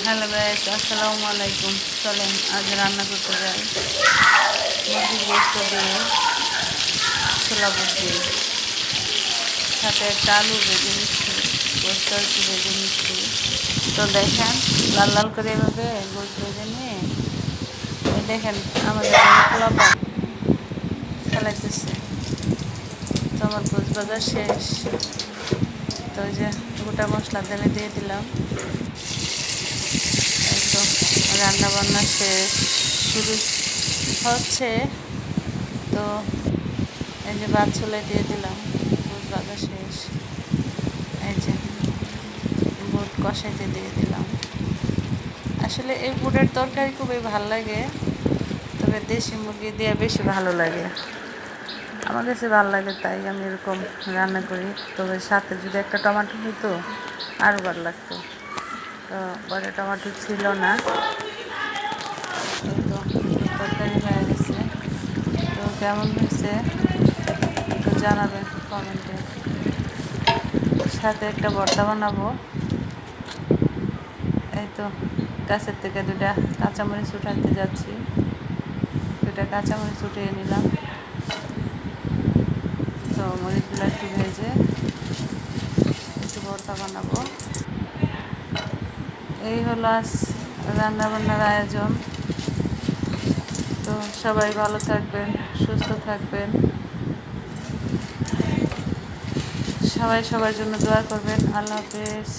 Hello guys, আসসালামু আলাইকুম। চলেন আজ রান্না করতে যাই মুরগির গোস্ত দিয়ে ছোলা বুট দিয়ে, সাথে একটা আলু ভেজে নিচ্ছি, গোস্ত একটু ভেজে নিচ্ছি। তো দেখেন লাল লাল করে এভাবে গোস্ত ভেজে নিয়ে এই দেখেন আমাদের পোলাপান খেলাইতেছে। তো আমার গোস্ত ভাজা শেষ। তো ওই যে গোটা মশলা তেলে দিয়ে দিলাম। একদম রান্না বান্না শেষ, শুরু হচ্ছে। তো এই যে ভাত চুলায় দিয়ে দিলাম, বুট ভাজা শেষ। এই যে বুট কষাইতে দিয়ে দিলাম। আসলে এই বুটের তরকারি খুবই ভালো লাগে, তবে দেশি মুরগি দিয়ে বেশি ভালো লাগে। আমার কাছে ভালো লাগে, তাই আমি এরকম রান্না করি। তবে সাথে যদি একটা টমেটো হতো আরও ভালো লাগতো। তো বড় টমেটো ছিল না। এই তো তরকারি হয়ে গেছে। তো কেমন হয়েছে একটু জানাবেন কমেন্টে। সাথে একটা ভর্তা বানাবো। এই তো গাছের থেকে দুটা কাঁচামরিচ উঠাতে যাচ্ছি, দুটা কাঁচামরিচ উঠিয়ে নিলাম। তো মরিচগুলো একটু ভেজে একটু ভর্তা বানাবো। এই হলো আজ রান্নাবান্নার আয়োজন। তো সবাই ভালো থাকবেন, সুস্থ থাকবেন, সবাই সবার জন্য দোয়া করবেন। আল্লাহ হাফেজ।